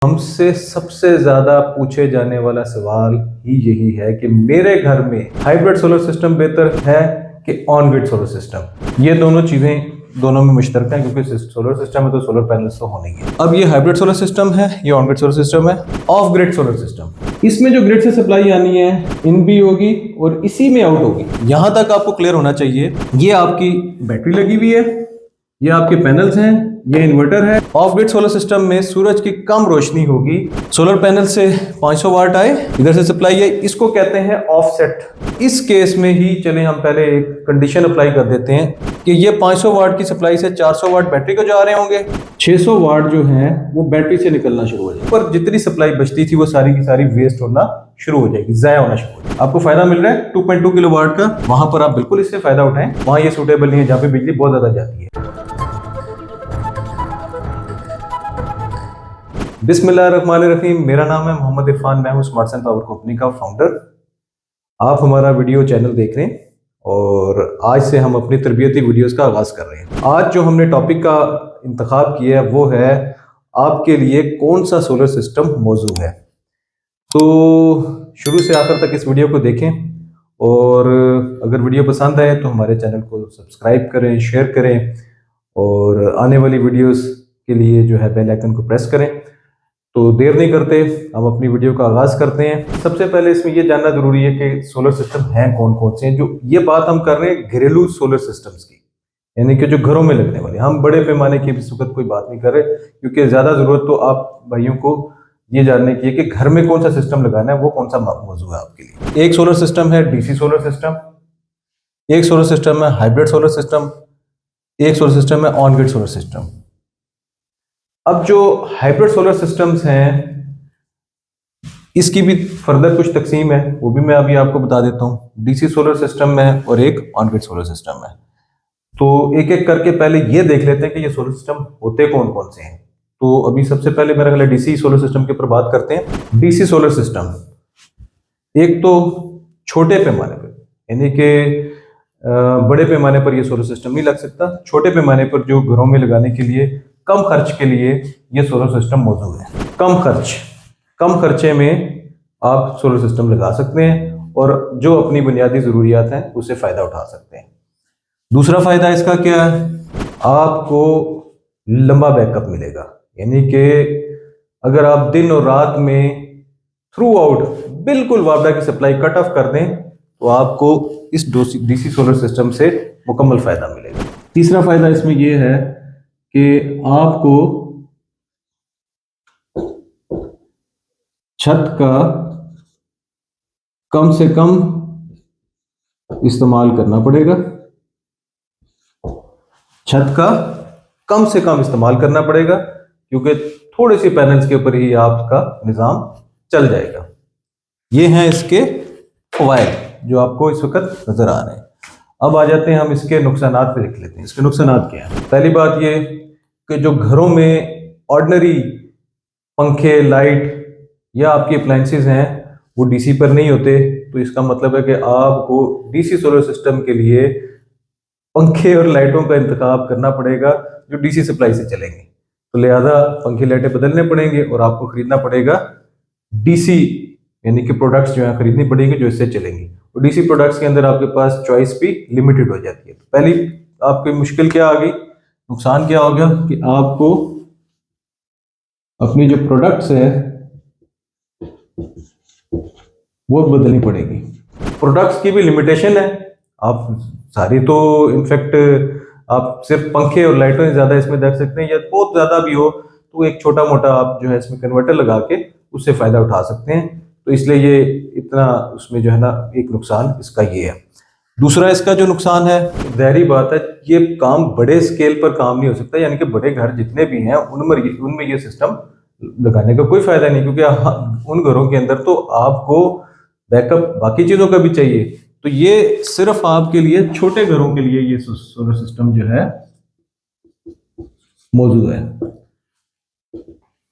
हमसे सबसे ज्यादा पूछे जाने वाला सवाल ही यही है कि मेरे घर में हाइब्रिड सोलर सिस्टम बेहतर है कि ऑन ग्रिड सोलर सिस्टम। ये दोनों चीजें दोनों में मुश्तरक हैं, क्योंकि सोलर सिस्टम है तो सोलर पैनल्स तो होने ही। अब ये हाइब्रिड सोलर सिस्टम है, ये ऑन ग्रिड सोलर सिस्टम है। ऑफ ग्रिड सोलर सिस्टम, इसमें जो ग्रिड से सप्लाई आनी है इन भी होगी और इसी में आउट होगी। यहां तक आपको क्लियर होना चाहिए। ये आपकी बैटरी लगी हुई है, ये आपके पैनल्स हैं, ये इन्वर्टर है। ऑफ ग्रिड सोलर सिस्टम में सूरज की कम रोशनी होगी, सोलर पैनल से 500 वाट आए, इधर से सप्लाई है, इसको कहते हैं ऑफसेट। इस केस में ही चलें हम पहले एक कंडीशन अप्लाई कर देते हैं कि ये 500 वाट की सप्लाई से 400 वाट बैटरी को जा रहे होंगे, 600 वाट जो है वो बैटरी से निकलना शुरू हो जाएगी, पर जितनी सप्लाई बचती थी वो सारी की सारी वेस्ट होना शुरू हो जाएगी, जाया होना शुरू हो जाएगी। आपको फायदा मिल रहा है 2.2 किलो वाट का, वहां पर आप बिल्कुल इससे फायदा उठाएं। वहां ये सूटेबल नहीं है जहां पे बिजली बहुत ज्यादा जाती है। बिस्मिल्लाहिर्रहमानिर्रहीम, मेरा नाम है मोहम्मद इरफान, मैं हूं स्मार्ट सन पावर कंपनी का फाउंडर। आप हमारा वीडियो चैनल देख रहे हैं और आज से हम अपनी तरबियती वीडियोस का आगाज़ कर रहे हैं। आज जो हमने टॉपिक का इंतखाब किया है वो है आपके लिए कौन सा सोलर सिस्टम मौजू है। तो शुरू से आखिर तक इस वीडियो को देखें और अगर वीडियो पसंद आए तो हमारे चैनल को सब्सक्राइब करें, शेयर करें और आने वाली वीडियोस के लिए जो है बेल आइकन को प्रेस करें। तो देर नहीं करते, हम अपनी वीडियो का आगाज़ करते हैं। सबसे पहले इसमें यह जानना जरूरी है कि सोलर सिस्टम हैं कौन कौन से हैं। जो ये बात हम कर रहे हैं घरेलू सोलर सिस्टम्स की, यानी कि जो घरों में लगने वाले। हम बड़े पैमाने की इस वक्त कोई बात नहीं कर रहे, क्योंकि ज़्यादा ज़रूरत तो आप भाइयों को ये जानने की है कि घर में कौन सा सिस्टम लगाना है, वो कौन सा मौजूद है आपके लिए। एक सोलर सिस्टम है डीसी सोलर सिस्टम, एक सोलर सिस्टम है हाइब्रिड सोलर सिस्टम, एक सोलर सिस्टम है ऑन ग्रिड सोलर सिस्टम। अब जो हाइब्रिड सोलर सिस्टम्स हैं इसकी भी फर्दर कुछ तकसीम है, वो भी मैं अभी आपको बता देता हूँ। डीसी सोलर सिस्टम है और एक ऑन ग्रिड सोलर सिस्टम है। तो एक एक करके पहले ये देख लेते हैं कि ये सोलर सिस्टम होते कौन कौन से हैं। तो अभी सबसे पहले मेरा ख्याल है डीसी सोलर सिस्टम के ऊपर बात करते हैं। डीसी सोलर सिस्टम एक तो छोटे पैमाने पर, यानी कि बड़े पैमाने पर ये सोलर सिस्टम नहीं लग सकता। छोटे पैमाने पर जो घरों में लगाने के लिए कम खर्च के लिए ये सोलर सिस्टम मौजूद है। कम खर्चे में आप सोलर सिस्टम लगा सकते हैं और जो अपनी बुनियादी ज़रूरियात हैं उससे फ़ायदा उठा सकते हैं। दूसरा फ़ायदा इसका क्या है, आपको लंबा बैकअप मिलेगा, यानी कि अगर आप दिन और रात में थ्रू आउट बिल्कुल वापडा की सप्लाई कट ऑफ कर दें तो आपको इस डीसी सोलर सिस्टम से मुकम्मल फ़ायदा मिलेगा। तीसरा फ़ायदा इसमें यह है कि आपको छत का कम से कम इस्तेमाल करना पड़ेगा, छत का कम से कम इस्तेमाल करना पड़ेगा, क्योंकि थोड़े से पैनल्स के ऊपर ही आपका निज़ाम चल जाएगा। ये हैं इसके फ़वाइद जो आपको इस वक्त नज़र आ रहे हैं। अब आ जाते हैं हम इसके नुकसानात पे देख लेते हैं। इसके नुकसानात क्या हैं। पहली बात ये कि जो घरों में ऑर्डिनरी पंखे, लाइट या आपके अप्लायंसेस हैं वो डीसी पर नहीं होते, तो इसका मतलब है कि आपको डीसी सोलर सिस्टम के लिए पंखे और लाइटों का इंतखाब करना पड़ेगा जो डीसी सप्लाई से चलेंगे। तो लिहाजा पंखे लाइटें बदलने पड़ेंगे और आपको खरीदना पड़ेगा डीसी, यानी कि प्रोडक्ट्स जो है खरीदनी पड़ेंगे जो इससे चलेंगे। और डीसी प्रोडक्ट्स के अंदर आपके पास चॉइस भी लिमिटेड हो जाती है। तो पहली आपकी मुश्किल क्या आ गई, नुकसान क्या हो गया कि आपको अपनी जो प्रोडक्ट्स है वो बदलनी पड़ेगी। प्रोडक्ट्स की भी लिमिटेशन है, आप सारी तो इनफैक्ट आप सिर्फ पंखे और लाइटों से ज़्यादा इसमें देख सकते हैं, या बहुत ज़्यादा भी हो तो एक छोटा मोटा आप जो है इसमें कन्वर्टर लगा के उससे फ़ायदा उठा सकते हैं। तो इसलिए ये इतना उसमें जो है ना एक नुकसान इसका ये है। दूसरा इसका जो नुकसान है, ज़ाहिरी बात है ये काम बड़े स्केल पर काम नहीं हो सकता, यानी कि बड़े घर जितने भी हैं उनमें ये सिस्टम लगाने का कोई फ़ायदा नहीं, क्योंकि उन घरों के अंदर तो आपको बैकअप बाकी चीज़ों का भी चाहिए। तो ये सिर्फ आपके लिए छोटे घरों के लिए ये सोलर सिस्टम जो है मौजूद है।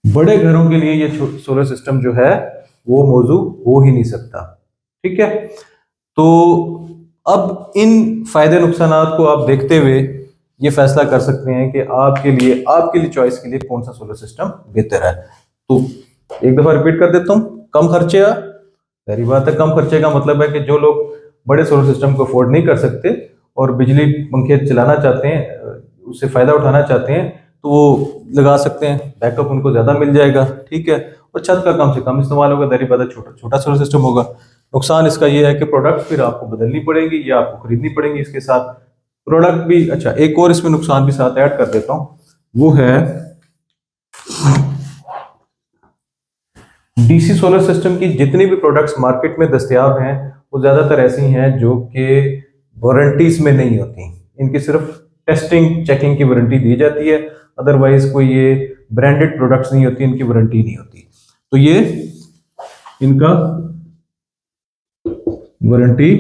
बड़े घरों के लिए ये सोलर सिस्टम जो है वो मौजूद हो ही नहीं सकता। ठीक है, तो अब इन फायदे नुकसानात को आप देखते हुए ये फैसला कर सकते हैं कि आपके लिए चॉइस के लिए कौन सा सोलर सिस्टम बेहतर है। तो एक दफा रिपीट कर देता हूँ, कम खर्चे। सारी बात है, कम खर्चे का मतलब है कि जो लोग बड़े सोलर सिस्टम को अफोर्ड नहीं कर सकते और बिजली पंखे चलाना चाहते हैं, उससे फायदा उठाना चाहते हैं, तो वो लगा सकते हैं, बैकअप उनको ज्यादा मिल जाएगा। ठीक है, और छत का कम से कम इस्तेमाल होगा, दायरे बात छोटा छोटा सोलर सिस्टम होगा। नुकसान इसका ये है कि प्रोडक्ट फिर आपको बदलनी पड़ेगी या आपको खरीदनी पड़ेगी इसके साथ प्रोडक्ट भी। अच्छा, एक और इसमें नुकसान भी साथ ऐड कर देता हूँ, वो है डीसी सोलर सिस्टम की जितनी भी प्रोडक्ट्स मार्केट में दस्तयाब हैं वो ज्यादातर ऐसी हैं जो कि वारंटीज में नहीं होती। इनकी सिर्फ टेस्टिंग चेकिंग की वारंटी दी जाती है, अदरवाइज कोई ये ब्रांडेड प्रोडक्ट्स नहीं होती, इनकी वारंटी नहीं होती। तो ये इनका वारंटी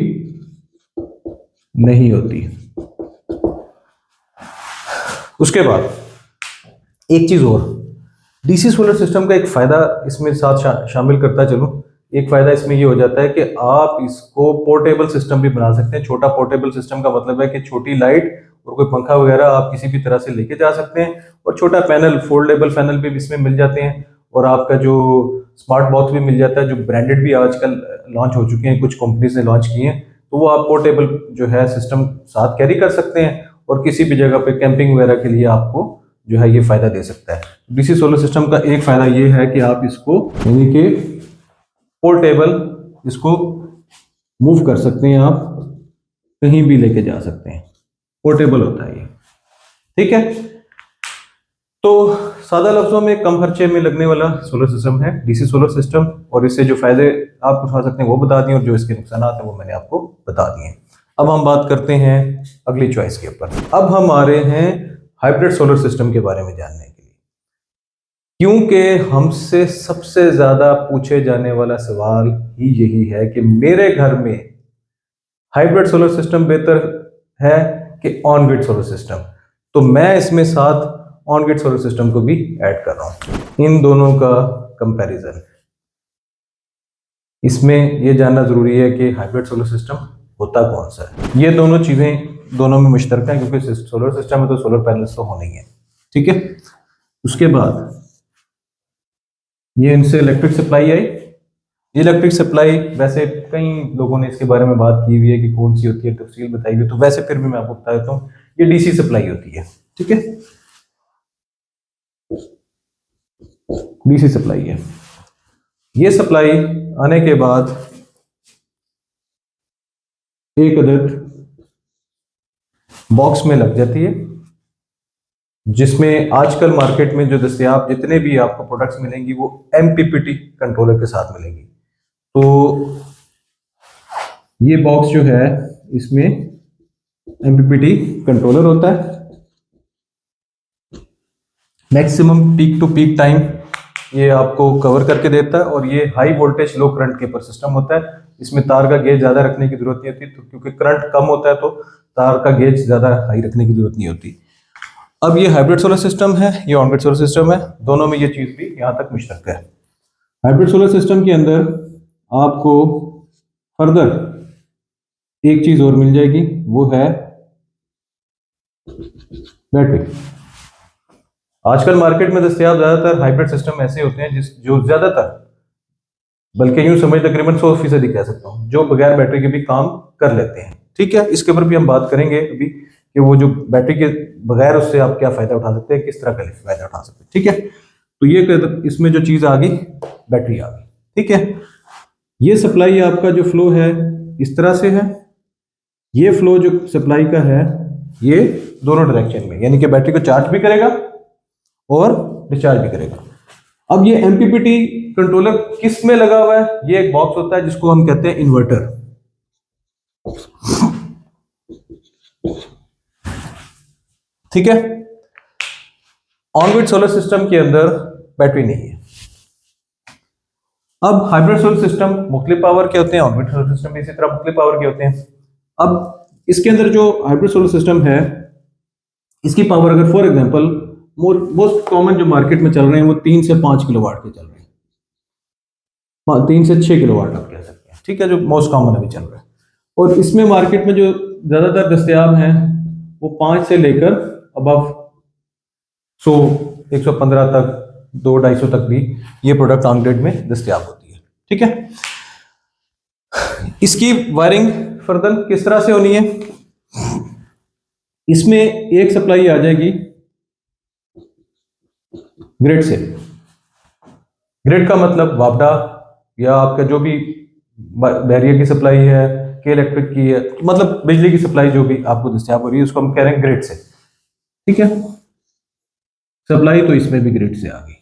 नहीं होती। उसके बाद एक चीज और, डीसी सोलर सिस्टम का एक फायदा इसमें साथ शामिल करता चलूं। एक फायदा इसमें ये हो जाता है कि आप इसको पोर्टेबल सिस्टम भी बना सकते हैं। छोटा पोर्टेबल सिस्टम का मतलब है कि छोटी लाइट और कोई पंखा वगैरह आप किसी भी तरह से लेके जा सकते हैं, और छोटा पैनल, फोल्डेबल पैनल भी इसमें मिल जाते हैं, और आपका जो स्मार्ट बॉक्स भी मिल जाता है, जो ब्रांडेड भी आजकल लॉन्च हो चुके हैं, कुछ कंपनीज ने लॉन्च किए हैं। तो वो आप पोर्टेबल जो है सिस्टम साथ कैरी कर सकते हैं, और किसी भी जगह पे कैंपिंग वगैरह के लिए आपको जो है ये फायदा दे सकता है। डीसी सोलर सिस्टम का एक फायदा ये है कि आप इसको यानी कि पोर्टेबल इसको मूव कर सकते हैं, आप कहीं भी लेके जा सकते हैं, पोर्टेबल होता है ये। ठीक है, तो सादा लफ्जों में कम खर्चे में लगने वाला सोलर सिस्टम है डीसी सोलर सिस्टम, और इससे जो फायदे आप उठा सकते हैं वो बता दिए, और जो इसके नुकसान हैं वो मैंने आपको बता दिए। अब हम बात करते हैं अगली चॉइस के ऊपर। अब हम आ रहे हैं हाइब्रिड सोलर सिस्टम के बारे में जानने के लिए, क्योंकि हमसे सबसे ज्यादा पूछे जाने वाला सवाल ही यही है कि मेरे घर में हाइब्रिड सोलर सिस्टम बेहतर है कि ऑन ग्रिड सोलर सिस्टम। तो मैं इसमें साथ ऑन ग्रिड सोलर सिस्टम को भी ऐड कर रहा हूं, इन दोनों का कंपैरिजन। इसमें यह जानना जरूरी है कि हाइब्रिड सोलर सिस्टम होता कौन सा है। ये दोनों चीजें दोनों में मुश्तरक है, क्योंकि सोलर सिस्टम में तो सोलर पैनल्स तो होने ही है। ठीक है, उसके बाद ये इनसे इलेक्ट्रिक सप्लाई आई। ये इलेक्ट्रिक सप्लाई वैसे कई लोगों ने इसके बारे में बात की हुई है कि कौन सी होती है, तफसील बताई हुई, तो वैसे फिर भी मैं आपको बता देता हूँ, ये डीसी सप्लाई होती है। ठीक है, डीसी सप्लाई है। ये सप्लाई आने के बाद एक अदद बॉक्स में लग जाती है, जिसमें आजकल मार्केट में जो दस्तयाब जितने भी आपको प्रोडक्ट्स मिलेंगी वो एमपीपीटी कंट्रोलर के साथ मिलेंगी। तो ये बॉक्स जो है इसमें एमपीपीटी कंट्रोलर होता है। Maximum peak to peak time ये आपको कवर करके देता है, और ये हाई वोल्टेज लो करंट के ऊपर सिस्टम होता है। इसमें तार का गेज ज्यादा रखने की जरूरत नहीं होती, तो क्योंकि करंट कम होता है तो तार का गेज ज्यादा हाई रखने की जरूरत नहीं होती। अब ये हाइब्रिड सोलर सिस्टम है, ये ऑन ग्रिड सोलर सिस्टम है, दोनों में ये चीज भी यहां तक मुश्तरक है। हाइब्रिड सोलर सिस्टम के अंदर आपको फर्दर एक चीज और मिल जाएगी, वो है बैटरी। आजकल मार्केट में दस्तयाब ज्यादातर हाइब्रिड सिस्टम ऐसे होते हैं जो ज्यादातर, बल्कि यूं समझ तकरीबन 100% ही कह सकता हूं, जो बगैर बैटरी के भी काम कर लेते हैं। ठीक है, इसके ऊपर भी हम बात करेंगे अभी कि वो जो बैटरी के बगैर उससे आप क्या फायदा उठा सकते हैं, किस तरह का फायदा उठा सकते हैं। ठीक है, तो ये इसमें जो चीज आ गई, बैटरी आ गई। ठीक है, ये सप्लाई आपका जो फ्लो है इस तरह से है। ये फ्लो जो सप्लाई का है ये दोनों डायरेक्शन में, यानी कि बैटरी को चार्ज भी करेगा और डिस्चार्ज भी करेगा। अब ये एमपीपीटी कंट्रोलर किस में लगा हुआ है? ये एक बॉक्स होता है जिसको हम कहते हैं इन्वर्टर। ठीक है, ऑन ग्रिड सोलर सिस्टम के अंदर बैटरी नहीं है। अब हाइब्रिड सोलर सिस्टम मुख्तलिफ पावर के होते हैं, ऑन ग्रिड सोलर सिस्टम इसी तरह मुख्तलिफ पावर के होते हैं। अब इसके अंदर जो हाइब्रिड सोलर सिस्टम है, इसकी पावर अगर फॉर एग्जांपल मोस्ट कॉमन जो मार्केट में चल रहे हैं वो 3 से 5 किलोवाट के चल रहे हैं, 3 से 6 किलोवाट आप कह सकते हैं। ठीक है, जो मोस्ट कॉमन अभी चल रहा है। और इसमें मार्केट में जो ज्यादातर दस्तयाब हैं वो 5 से लेकर अबव 100 115 तक 200-250 तक भी ये प्रोडक्ट ऑन ग्रिड में दस्तयाब होती है। ठीक है, इसकी वायरिंग फर्दर किस तरह से होनी है? इसमें एक सप्लाई आ जाएगी ग्रिड से। ग्रिड का मतलब वापडा या आपका जो भी बैरियर की सप्लाई है, के इलेक्ट्रिक की है, मतलब बिजली की सप्लाई जो भी आपको दस्तयाब हो रही है उसको हम कह रहे हैं ग्रिड से। ठीक है, सप्लाई तो इसमें भी ग्रिड से आ गई।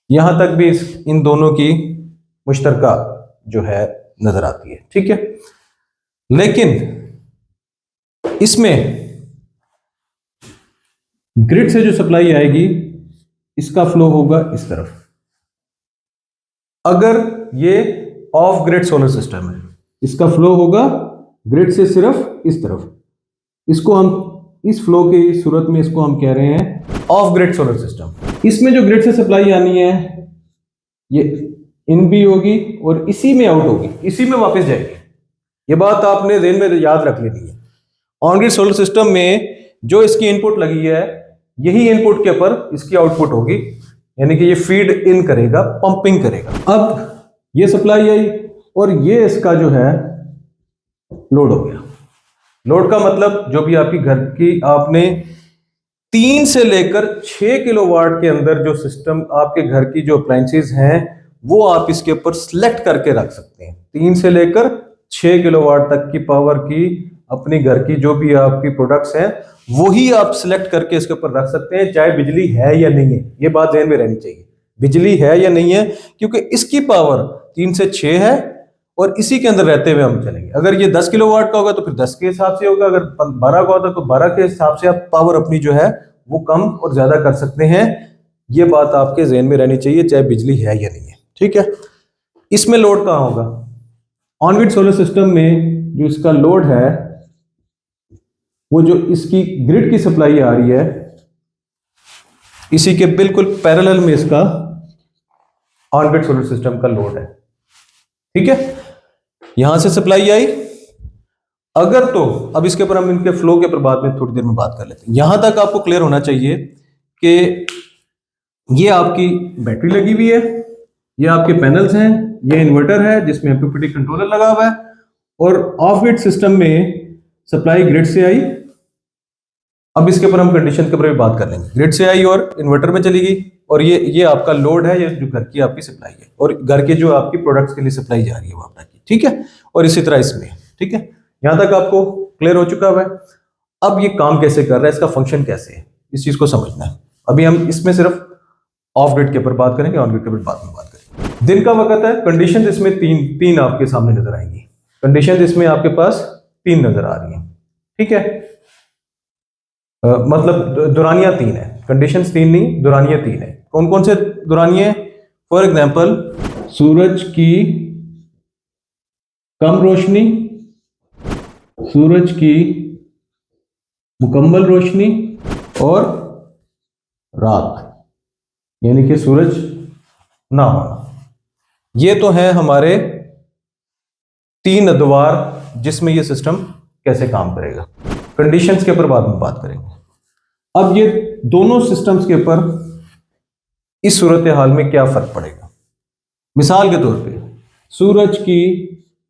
यहां तक भी इन दोनों की मुश्तरका जो है नजर आती है। ठीक है, लेकिन इसमें ग्रिड से जो सप्लाई आएगी इसका फ्लो होगा इस तरफ। अगर ये ऑफ ग्रिड सोलर सिस्टम है, इसका फ्लो होगा ग्रिड से सिर्फ इस तरफ। इसको हम इस फ्लो की सूरत में इसको हम कह रहे हैं ऑफ ग्रिड सोलर सिस्टम। इसमें जो ग्रिड से सप्लाई आनी है ये इन भी होगी और इसी में आउट होगी, इसी में वापस जाएगी। ये बात आपने ज़हन में याद रख लेनी है। ऑन ग्रिड सोलर सिस्टम में जो इसकी इनपुट लगी है यही इनपुट के ऊपर इसकी आउटपुट होगी, यानी कि ये फीड इन करेगा, पंपिंग करेगा। अब ये सप्लाई आई और ये इसका जो है लोड हो गया। लोड का मतलब जो भी आपकी घर की आपने 3 से लेकर 6 किलोवाट के अंदर जो सिस्टम आपके घर की जो अप्लायंसेस हैं वो आप इसके ऊपर सिलेक्ट करके रख सकते हैं। 3 से लेकर 6 किलोवाट तक की पावर की अपनी घर की जो भी आपकी प्रोडक्ट्स हैं वही आप सिलेक्ट करके इसके ऊपर रख सकते हैं, चाहे बिजली है या नहीं है। ये बात ध्यान में रहनी चाहिए, बिजली है या नहीं है, क्योंकि इसकी पावर 3 से 6 है और इसी के अंदर रहते हुए हम चलेंगे। अगर ये 10 किलोवाट का होगा तो फिर 10 के हिसाब से होगा, अगर 12 का होता तो 12 के हिसाब से आप पावर अपनी जो है वो कम और ज्यादा कर सकते हैं। ये बात आपके ज़हन में रहनी चाहिए, चाहे बिजली है या नहीं है। ठीक है, इसमें लोड कहाँ होगा? ऑन ग्रिड सोलर सिस्टम में जो इसका लोड है वो जो इसकी ग्रिड की सप्लाई आ रही है इसी के बिल्कुल पैरेलल में इसका ऑन ग्रिड सोलर सिस्टम का लोड है। ठीक है, यहां से सप्लाई आई। अगर तो अब इसके ऊपर हम इनके फ्लो के ऊपर बाद में थोड़ी देर में बात कर लेते हैं। यहां तक आपको क्लियर होना चाहिए कि ये आपकी बैटरी लगी हुई है, ये आपके पैनल्स हैं, ये इन्वर्टर है जिसमें एमपीपीटी कंट्रोलर लगा हुआ है और ऑफ ग्रिड सिस्टम में सप्लाई ग्रिड से आई। अब इसके ऊपर हम कंडीशन के ऊपर भी बात कर लेंगे। ग्रिड से आई और इन्वर्टर में चली गई और ये आपका लोड है, ये जो घर की आपकी सप्लाई है और घर के जो आपकी प्रोडक्ट्स के लिए सप्लाई जा रही है वो आपकी। ठीक है, और इसी तरह इसमें। ठीक है, यहां तक आपको क्लियर हो चुका है। अब ये काम कैसे कर रहा है, इसका फंक्शन कैसे है, इस चीज को समझना है। अभी हम इसमें सिर्फ ऑफ ग्रिड के ऊपर बात करेंगे, ऑन ग्रिड के ऊपर बाद में बात करेंगे। दिन का वक्त है, कंडीशन इसमें तीन आपके सामने नजर आएंगी। कंडीशन इसमें आपके पास 3 नजर आ रही है। ठीक है, मतलब दुरानियां 3 है, कंडीशंस 3 नहीं, दुरानियां 3 है। कौन कौन से दुरानियां? फॉर एग्जांपल सूरज की कम रोशनी, सूरज की मुकम्मल रोशनी और रात, यानी कि सूरज ना होना। ये तो है हमारे 3 अदवार जिसमें ये सिस्टम कैसे काम करेगा। कंडीशंस के ऊपर बाद में बात करेंगे। अब ये दोनों सिस्टम्स के ऊपर इस सूरत हाल में क्या फर्क पड़ेगा? मिसाल के तौर पे सूरज की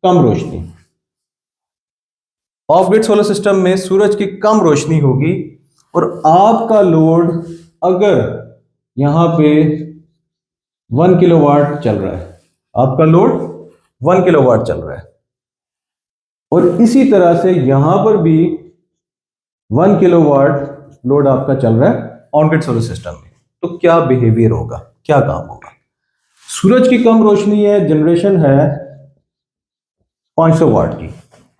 कम रोशनी, ऑफ ग्रिड सोलर सिस्टम में सूरज की कम रोशनी होगी और आपका लोड अगर यहां पे 1 किलोवाट चल रहा है, आपका लोड 1 किलोवाट चल रहा है और इसी तरह से यहां पर भी 1 किलोवाट लोड आपका चल रहा है ऑन ग्रिड सोलर सिस्टम में, तो क्या बिहेवियर होगा, क्या काम होगा? सूरज की कम रोशनी है, जनरेशन है 500 वाट की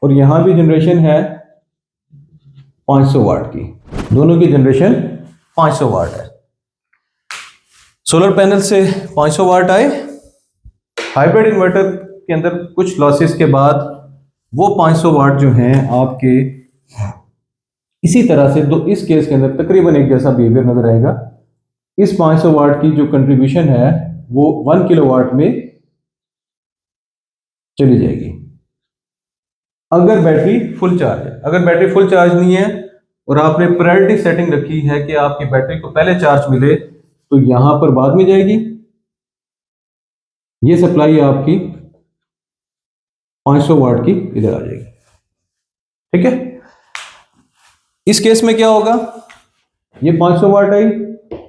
और यहां भी जनरेशन है 500 वाट की, दोनों की जनरेशन 500 वाट है। सोलर पैनल से 500 वाट आए, हाइब्रिड इन्वर्टर के अंदर कुछ लॉसेस के बाद वो 500 वाट जो हैं आपके इसी तरह से इस केस के अंदर तकरीबन एक जैसा बिहेवियर नजर आएगा। इस 500 वाट की जो कंट्रीब्यूशन है वो 1 किलोवाट में चली जाएगी अगर बैटरी फुल चार्ज है। अगर बैटरी फुल चार्ज नहीं है और आपने प्रायोरिटी सेटिंग रखी है कि आपकी बैटरी को पहले चार्ज मिले तो यहां पर बाद में जाएगी। ये सप्लाई आपकी 500 वाट की इधर आ जाएगी। ठीक है, इस केस में क्या होगा, ये 500 वाट आई।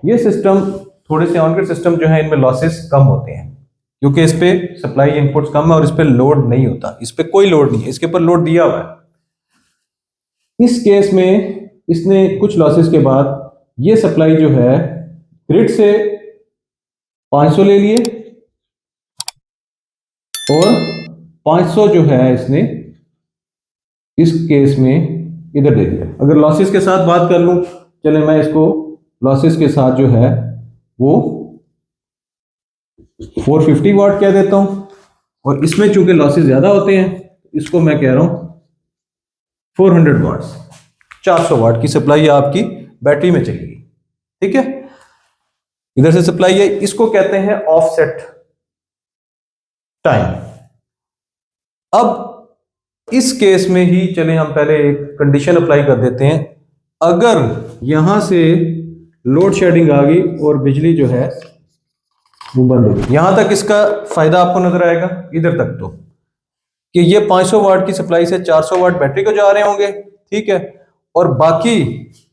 ये सिस्टम थोड़े से ऑन ग्रिड सिस्टम जो है इनमें लॉसेस कम होते हैं क्योंकि इस पे सप्लाई इनपुट्स कम है और इस पे लोड नहीं होता, इस पे कोई लोड नहीं है, इसके ऊपर लोड दिया हुआ है। इस केस में इसने कुछ लॉसेस के बाद ये सप्लाई जो है ग्रिड से 500 ले लिए और 500 जो है इसने इस केस में इधर दे दिया। अगर लॉसेस के साथ बात कर लूं, चले मैं इसको लॉसेस के साथ जो है वो 450 वाट कह देता हूं, और इसमें चूंकि लॉसेस ज्यादा होते हैं इसको मैं कह रहा हूं 400 वाट्स। 400 वाट की सप्लाई आपकी बैटरी में चलेगी। ठीक है, इधर से सप्लाई है, इसको कहते हैं ऑफसेट टाइम। अब इस केस में ही चले हम पहले एक कंडीशन अप्लाई कर देते हैं। अगर यहां से लोड शेडिंग आ गई और बिजली जो है वो बंद हो गई, यहां तक इसका फायदा आपको नजर आएगा। इधर तक तो कि ये 500 वाट की सप्लाई से 400 वाट बैटरी को जा रहे होंगे। ठीक है, और बाकी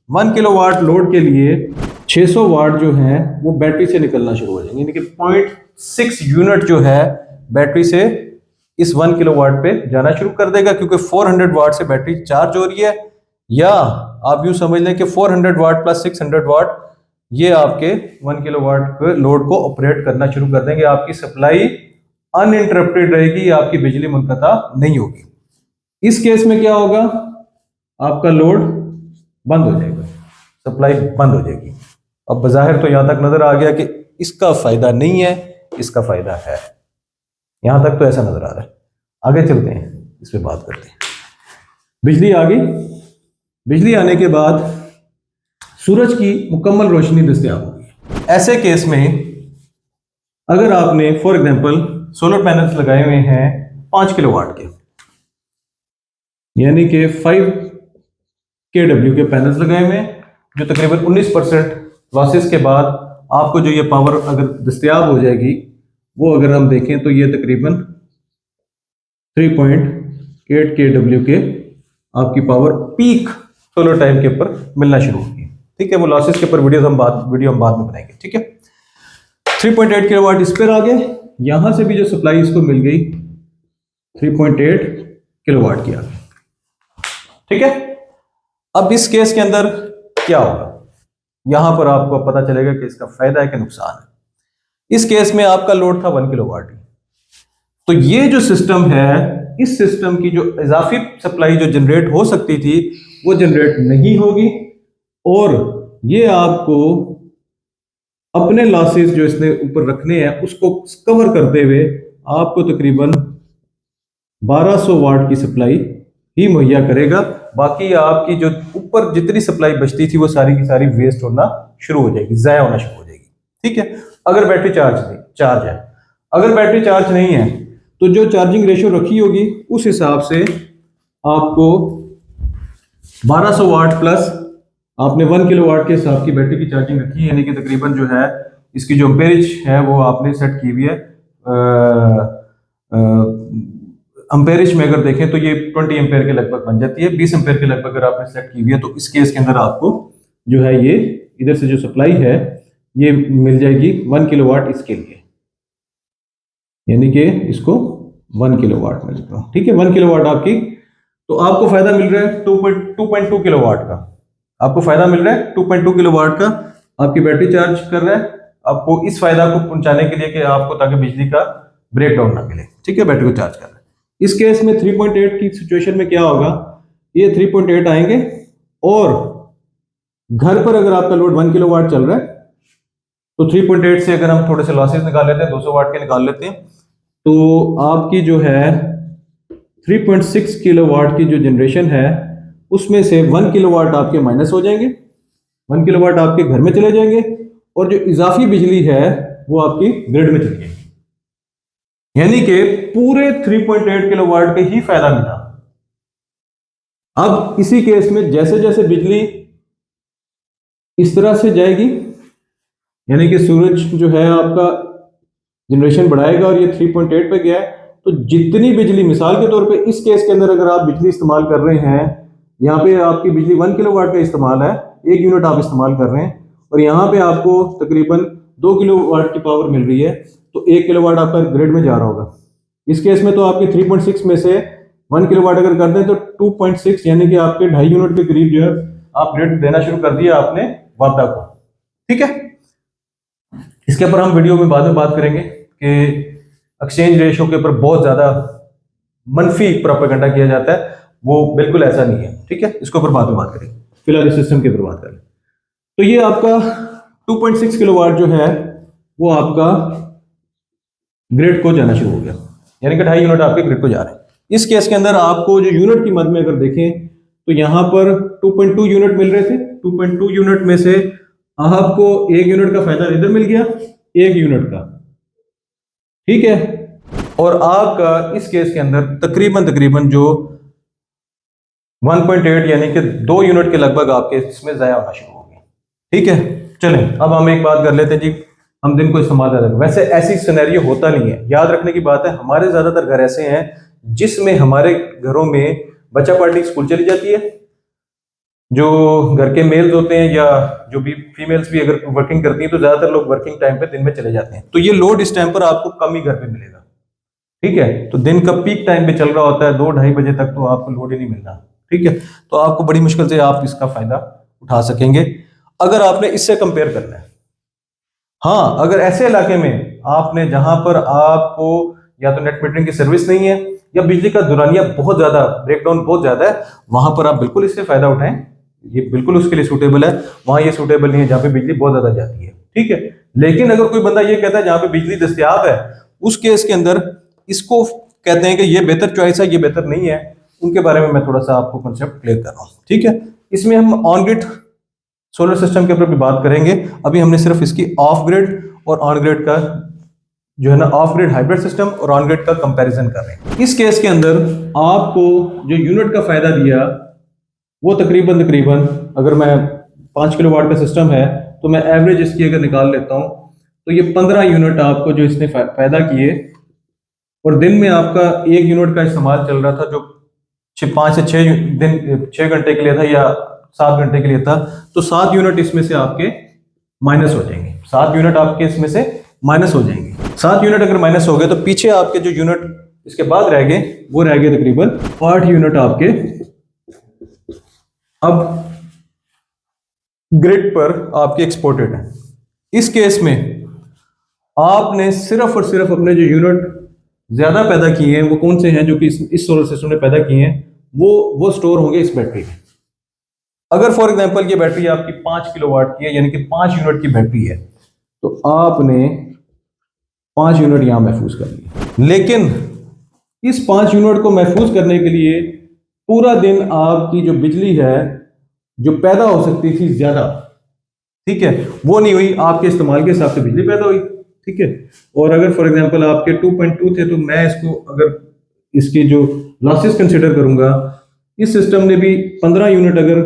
1 किलोवाट लोड के लिए 600 वाट जो है वो बैटरी से निकलना शुरू हो जाएंगे, यानी कि 0.6 यूनिट जो है बैटरी से इस 1 किलोवाट पे जाना शुरू कर देगा, क्योंकि 400 वाट से बैटरी चार्ज हो रही है। या आप यूं समझ लें कि 400 वाट प्लस 600 वाट ये आपके 1 किलोवाट के लोड को ऑपरेट करना शुरू कर देंगे। आपकी सप्लाई अनइंटरप्टेड रहेगी, आपकी बिजली मुनक़ता नहीं होगी। इस केस में क्या होगा, आपका लोड बंद हो जाएगा, सप्लाई बंद हो जाएगी। अब बज़ाहिर तो यहां तक नजर आ गया कि इसका फायदा नहीं है, इसका फायदा है। यहां तक तो ऐसा नजर आ रहा है। आगे चलते हैं, इस पे बात करते हैं। बिजली आ गई, बिजली आने के बाद सूरज की मुकम्मल रोशनी दस्तयाब होगी। ऐसे केस में अगर आपने फॉर एग्जांपल सोलर पैनल्स लगाए हुए हैं 5 किलोवाट के, यानी कि 5 kW के पैनल्स लगाए हुए हैं, जो तकरीबन 19% लॉसेस के बाद आपको जो ये पावर अगर दस्तयाब हो जाएगी, वो अगर हम देखें तो ये तकरीबन 3.8 kW के आपकी पावर पीक सोलर टाइम के ऊपर मिलना शुरू होगी। ठीक है, वो लॉसेस के ऊपर वीडियो हम बाद में बनाएंगे। ठीक है, 3.8 किलोवाट इस पर आ गए, यहां से भी जो सप्लाई इसको मिल गई 3.8 किलोवाट की आ गई। ठीक है, अब इस केस के अंदर क्या होगा, यहां पर आपको पता चलेगा कि इसका फायदा है कि नुकसान है। इस केस में आपका लोड था 1 किलोवाट, तो ये जो सिस्टम है, इस सिस्टम की जो इजाफी सप्लाई जो जनरेट हो सकती थी वो जनरेट नहीं होगी, और ये आपको अपने लॉसेस जो इसने ऊपर रखने हैं उसको कवर करते हुए आपको तकरीबन 1200 वाट की सप्लाई ही मुहैया करेगा। बाकी आपकी जो ऊपर जितनी सप्लाई बचती थी वो सारी की सारी वेस्ट होना शुरू हो जाएगी, ज़ाया होना शुरू हो जाएगी। ठीक है, अगर बैटरी चार्ज है, अगर बैटरी चार्ज नहीं है तो जो चार्जिंग रेशियो रखी होगी उस हिसाब से आपको 1200 वाट प्लस आपने 1 किलोवाट के हिसाब की बैटरी की चार्जिंग रखी है, यानी कि तकरीबन जो है इसकी जो एम्पेरेज है वो आपने सेट की हुई है। एम्पेरेज में अगर देखें तो ये 20 एम्पेयर के लगभग बन जाती है, 20 एम्पेयर के लगभग अगर आपने सेट की हुई है, तो इस केस के अंदर आपको जो है ये इधर से जो सप्लाई है ये मिल जाएगी 1 किलोवाट इसके लिए, यानी कि इसको 1 किलोवाट में लिखता हूं। ठीक है, 1 किलोवाट आपकी, तो आपको फायदा मिल रहा है 2.2 किलोवाट का, आपको फायदा मिल रहा है 2.2 किलोवाट का। आपकी बैटरी चार्ज कर रहा है आपको इस फायदा को पहुंचाने के लिए कि आपको ताकि बिजली का ब्रेकडाउन ना मिले। ठीक है, बैटरी को चार्ज कर रहा है। इस केस में 3.8 की सिचुएशन में क्या होगा, ये 3.8 आएंगे, और घर पर अगर आपका लोड 1 किलोवाट चल रहा है तो 3.8 से अगर हम थोड़े से लॉसेस निकाल लेते हैं, 200 वाट के निकाल लेते हैं, तो आपकी जो है 3.6 किलोवाट की जो जनरेशन है उसमें से 1 किलोवाट आपके माइनस हो जाएंगे, 1 किलोवाट आपके घर में चले जाएंगे, और जो इजाफी बिजली है वो आपकी ग्रिड में चली जाएगी, यानी कि पूरे 3.8 किलोवाट के ही फायदा मिला। अब इसी केस में जैसे जैसे बिजली इस तरह से जाएगी यानी कि सूरज जो है आपका जनरेशन बढ़ाएगा और ये 3.8 पे गया है, तो जितनी बिजली, मिसाल के तौर पे इस केस के अंदर अगर आप बिजली इस्तेमाल कर रहे हैं, यहाँ पे आपकी बिजली 1 किलोवाट का इस्तेमाल है, 1 यूनिट आप इस्तेमाल कर रहे हैं, और यहाँ पे आपको तकरीबन 2 किलोवाट की पावर मिल रही है, तो 1 किलोवाट आपका ग्रिड में जा रहा होगा। इस केस में तो आपके 3.6 में से 1 किलोवाट अगर कर दें तो 2.6 यानी कि आपके 2.5 यूनिट के करीब जो है आप ग्रिड देना शुरू कर दिया आपने वापडा को। ठीक है, इसके ऊपर हम वीडियो में बाद में बात करेंगे कि एक्सचेंज रेशो के ऊपर बहुत ज्यादा मनफी प्रोपेगेंडा किया जाता है, वो बिल्कुल ऐसा नहीं है। ठीक है, इसके ऊपर बाद में बात करेंगे, फिलहाल इस सिस्टम के ऊपर बात करें। तो ये आपका 2.6 किलोवाट जो है वो आपका ग्रिड को जाना शुरू हो गया, यानी कि 2.5 यूनिट आपके ग्रिड को जा रहे हैं। इस केस के अंदर आपको जो यूनिट की मद में अगर देखें तो यहां पर 2.2 यूनिट मिल रहे थे। 2.2 यूनिट में से आपको 1 यूनिट का फायदा इधर मिल गया, 1 यूनिट का। ठीक है, और आपका इस केस के अंदर तकरीबन जो 1.8 यानी कि 2 यूनिट के लगभग आपके इसमें जाया होना शुरू हो गया। ठीक है, चलें अब हम एक बात कर लेते हैं जी, हम दिन को इस्तेमाल कर रहे हैं। वैसे ऐसी सिनेरियो होता नहीं है, याद रखने की बात है। हमारे ज्यादातर घर ऐसे हैं जिसमें हमारे घरों में बच्चा पार्टी स्कूल चली जाती है, जो घर के मेल्स होते हैं या जो भी फीमेल्स भी अगर वर्किंग करती हैं तो ज्यादातर लोग वर्किंग टाइम पे दिन में चले जाते हैं, तो ये लोड इस टाइम पर आपको कम ही घर पे मिलेगा। ठीक है, तो दिन का पीक टाइम पे चल रहा होता है 2-2:30 बजे तक, तो आपको लोड ही नहीं मिल रहा। ठीक है, तो आपको बड़ी मुश्किल से आप इसका फायदा उठा सकेंगे अगर आपने इससे कंपेयर करना है। हाँ, अगर ऐसे इलाके में आपने जहां पर आपको या तो नेट मीटरिंग की सर्विस नहीं है या बिजली का दुरानिया बहुत ज्यादा, ब्रेकडाउन बहुत ज्यादा है, वहां पर आप बिल्कुल इससे फायदा उठाएं, ये बिल्कुल उसके लिए सूटेबल है। वहां ये सूटेबल नहीं है जहां पे बिजली बहुत ज्यादा जाती है। ठीक है, लेकिन अगर कोई बंदा ये कहता है जहां पे बिजली दस्तयाब है, उस केस के अंदर इसको कहते हैं कि ये बेहतर चॉइस है, ये बेहतर नहीं है, उनके बारे में मैं थोड़ा सा आपको कंसेप्ट क्लियर कर रहा हूँ। ठीक है, इसमें हम ऑन ग्रिड सोलर सिस्टम के ऊपर भी बात करेंगे। अभी हमने सिर्फ इसकी ऑफ ग्रिड और ऑन ग्रिड का जो है ना, ऑफ ग्रिड हाइब्रिड सिस्टम और ऑन ग्रिड का कंपैरिजन कर रहे हैं। इस केस के अंदर आपको जो यूनिट का फायदा दिया वो तकरीबन अगर मैं 5 किलोवाट का सिस्टम है तो मैं एवरेज इसकी अगर निकाल लेता हूं तो ये 15 यूनिट आपको जो इसने पैदा किए, और दिन में आपका 1 यूनिट का इस्तेमाल चल रहा था जो 5 से 6 घंटे के लिए था या 7 घंटे के लिए था, तो 7 यूनिट इसमें से आपके माइनस हो जाएंगे। 7 यूनिट आपके इसमें से माइनस हो जाएंगे। 7 यूनिट अगर माइनस हो गए तो पीछे आपके जो यूनिट इसके बाद रह गए वो रह गए तकरीबन 8 यूनिट आपके अब ग्रिड पर आपके एक्सपोर्टेड है। इस केस में आपने सिर्फ और सिर्फ अपने जो यूनिट ज्यादा पैदा किए हैं वो कौन से हैं जो कि इस सोलर सिस्टम ने पैदा किए हैं, वो स्टोर होंगे इस बैटरी में। अगर फॉर एग्जांपल ये बैटरी आपकी 5 किलोवाट की है, यानी कि 5 यूनिट की बैटरी है, तो आपने 5 यूनिट यहां महफूज कर लिए। लेकिन इस 5 यूनिट को महफूज करने के लिए पूरा दिन आपकी जो बिजली है जो पैदा हो सकती थी ज्यादा, ठीक है, वो नहीं हुई, आपके इस्तेमाल के हिसाब से बिजली पैदा हुई। ठीक है, और अगर फॉर एग्जांपल आपके 2.2 थे तो मैं इसको अगर इसके जो लॉसेस कंसिडर करूंगा, इस सिस्टम ने भी 15 यूनिट अगर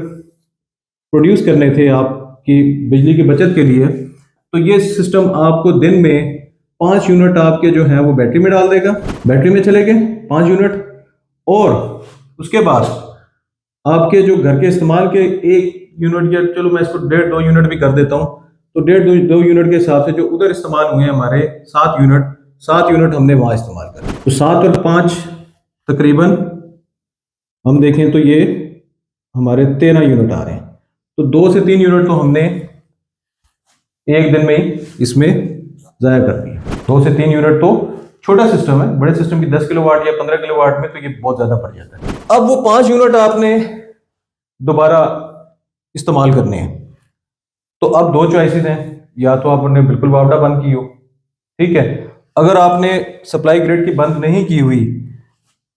प्रोड्यूस करने थे आपकी बिजली की बचत के लिए, तो ये सिस्टम आपको दिन में 5 यूनिट आपके जो है वो बैटरी में डाल देगा, बैटरी में चले गए 5 यूनिट, और उसके बाद आपके जो घर के इस्तेमाल के 1 यूनिट या चलो मैं इसको 1.5-2 यूनिट भी कर देता हूं, तो 1.5-2 यूनिट के हिसाब से जो उधर इस्तेमाल हुए हैं हमारे 7 यूनिट हमने वहां इस्तेमाल कर, तो 7 और 5 तकरीबन हम देखें तो ये हमारे 13 यूनिट आ रहे हैं। तो 2 से 3 यूनिट तो हमने एक दिन में ही इसमें जाया कर दिए। 2 से 3 यूनिट तो छोटा सिस्टम है, बड़े सिस्टम की 10 किलोवाट या 15 किलोवाट में तो ये बहुत ज्यादा पड़ जाता है। अब वो 5 यूनिट आपने दोबारा इस्तेमाल करने हैं, तो अब 2 चॉइसेस हैं, या तो आपने बिल्कुल वापडा बंद की हो, ठीक है, अगर आपने सप्लाई ग्रिड की बंद नहीं की हुई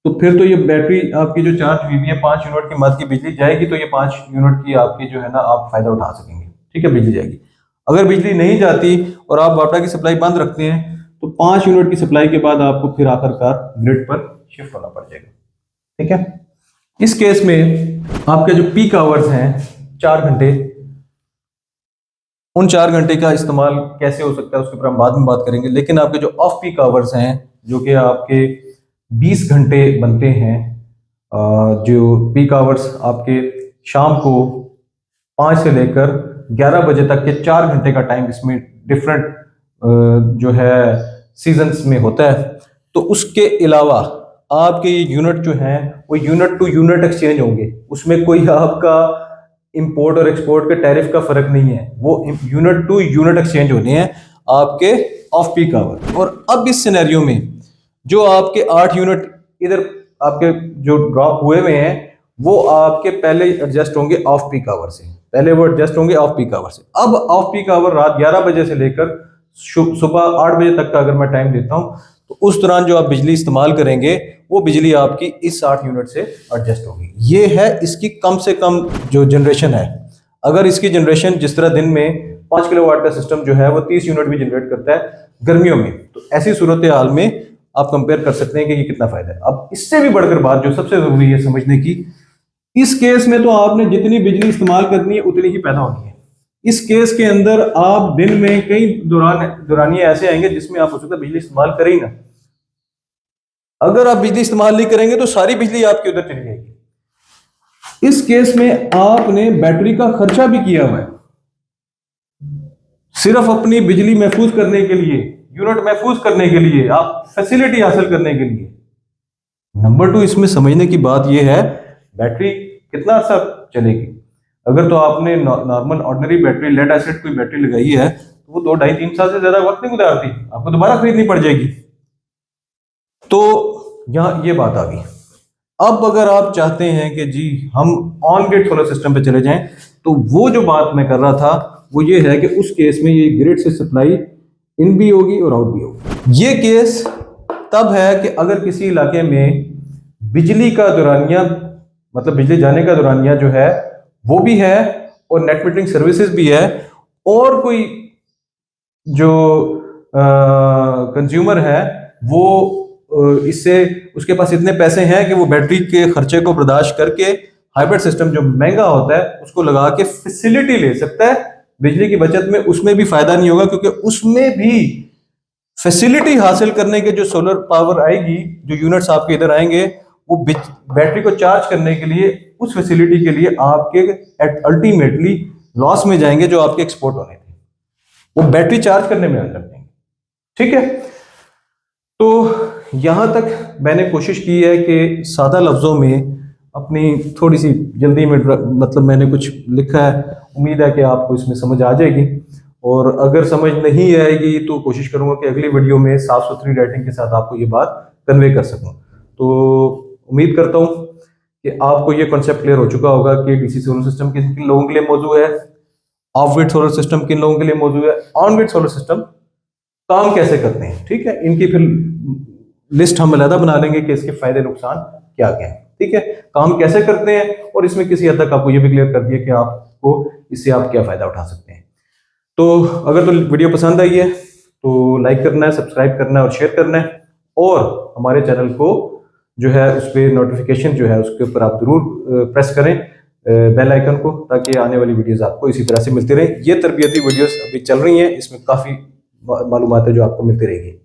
तो फिर तो ये बैटरी आपकी जो चार्ज हुई है 5 यूनिट की मद की बिजली जाएगी, तो ये 5 यूनिट की आपकी जो है ना आप फायदा उठा सकेंगे। ठीक है, बिजली जाएगी। अगर बिजली नहीं जाती और आप वापडा की सप्लाई बंद रखते हैं तो 5 यूनिट की सप्लाई के बाद आपको फिर आखिरकार ग्रिड पर शिफ्ट होना पड़ जाएगा। ठीक है, इस केस में आपके जो पीक आवर्स हैं 4 घंटे, उन 4 घंटे का इस्तेमाल कैसे हो सकता है उसके ऊपर हम बाद में बात करेंगे। लेकिन आपके जो ऑफ पीक आवर्स हैं, जो कि आपके 20 घंटे बनते हैं, जो पीक आवर्स आपके शाम को 5 से लेकर 11 बजे तक के 4 घंटे का टाइम इसमें डिफरेंट जो है सीजन्स में होता है। तो उसके अलावा आपके ये यूनिट जो हैं वो यूनिट टू यूनिट एक्सचेंज होंगे, उसमें कोई आपका इंपोर्ट और एक्सपोर्ट के टैरिफ का फर्क नहीं है, वो यूनिट टू यूनिट एक्सचेंज होने हैं आपके ऑफ पीक आवर। और अब इस सिनेरियो में जो आपके 8 यूनिट इधर आपके जो ड्रॉप हुए हुए हैं वो आपके पहले एडजस्ट होंगे ऑफ पीक आवर से, पहले वो एडजस्ट होंगे ऑफ पीक आवर से। अब ऑफ पीक आवर रात 11 बजे से लेकर सुबह 8 बजे तक का अगर मैं टाइम देता हूं तो उस दौरान जो आप बिजली इस्तेमाल करेंगे वो बिजली आपकी इस 8 यूनिट से एडजस्ट होगी। ये है इसकी कम से कम जो जनरेशन है। अगर इसकी जनरेशन जिस तरह दिन में 5 किलोवाट का सिस्टम जो है वो 30 यूनिट भी जनरेट करता है गर्मियों में, तो ऐसी सूरत हाल में आप कंपेयर कर सकते हैं कि ये कितना फायदा है। अब इससे भी बढ़कर बात जो सबसे जरूरी है समझने की, इस केस में तो आपने जितनी बिजली इस्तेमाल करनी है उतनी ही पैदा होनी है। इस केस के अंदर आप दिन में कई दौरानिए ऐसे आएंगे जिसमें आप हो सकता है बिजली इस्तेमाल करें ही ना। अगर आप बिजली इस्तेमाल नहीं करेंगे तो सारी बिजली आपके उधर चली जाएगी। इस केस में आपने बैटरी का खर्चा भी किया हुआ है सिर्फ अपनी बिजली महफूज करने के लिए, यूनिट महफूज करने के लिए, आप फैसिलिटी हासिल करने के लिए। नंबर 2 इसमें समझने की बात यह है बैटरी कितना अर्सा चलेगी। अगर तो आपने normal ordinary battery lead acid कोई बैटरी लगाई है तो वो 2, 2.5, 3 साल से ज्यादा वक्त नहीं गुजारती, आपको दोबारा खरीदनी पड़ जाएगी। तो यहां ये बात आ गई। अब अगर आप चाहते हैं कि जी हम ऑन ग्रिड सोलर सिस्टम पे चले जाएं, तो वो जो बात मैं कर रहा था वो ये है कि उस केस में ये ग्रिड से सप्लाई इन भी होगी और आउट भी होगी। ये केस तब है कि अगर किसी इलाके में बिजली का दौरानिया, मतलब बिजली जाने का दौरानिया जो है वो भी है और नेट मीटरिंग सर्विसेज भी है, और कोई जो कंज्यूमर है वो इससे उसके पास इतने पैसे हैं कि वो बैटरी के खर्चे को बर्दाश्त करके हाइब्रिड सिस्टम जो महंगा होता है उसको लगा के फैसिलिटी ले सकता है। बिजली की बचत में उसमें भी फायदा नहीं होगा, क्योंकि उसमें भी फैसिलिटी हासिल करने के जो सोलर पावर आएगी, जो यूनिट्स आपके इधर आएंगे, वो बैटरी को चार्ज करने के लिए, उस फैसिलिटी के लिए आपके अल्टीमेटली लॉस में जाएंगे जो आपके एक्सपोर्ट होने थे, वो बैटरी चार्ज करने में लग जाएंगे। ठीक है, तो यहां तक मैंने कोशिश की है कि सादा लफ्जों में अपनी थोड़ी सी जल्दी में मतलब मैंने कुछ लिखा है, उम्मीद है कि आपको इसमें समझ आ जाएगी। और अगर समझ नहीं आएगी तो कोशिश करूंगा कि अगली वीडियो में साफ सुथरी राइटिंग के साथ आपको ये बात कन्वे कर सकूं। तो उम्मीद करता हूं कि आपको ये कॉन्सेप्ट क्लियर हो चुका होगा कि डीसी सोलर सिस्टम किन लोगों के लिए मौजूद है, ऑफ ग्रिड सोलर सिस्टम किन लोगों के लिए मौजूद है, ऑन ग्रिड सोलर सिस्टम काम कैसे करते हैं। ठीक है, इनकी फिर लिस्ट हम अलग बना लेंगे कि इसके फायदे नुकसान क्या क्या है। ठीक है, काम कैसे करते हैं, और इसमें किसी हद तक आपको ये भी क्लियर कर दिया कि आपको इससे आप क्या फायदा उठा सकते हैं। तो अगर तो वीडियो पसंद आई है तो लाइक करना है, सब्सक्राइब करना है और शेयर करना है, और हमारे चैनल को जो है उस पर नोटिफिकेशन जो है उसके ऊपर आप जरूर प्रेस करें बेल आइकन को, ताकि आने वाली वीडियोस आपको इसी तरह से मिलती रहे। ये तरबियती वीडियोस अभी चल रही हैं, इसमें काफ़ी मालूमात है जो आपको मिलती रहेगी।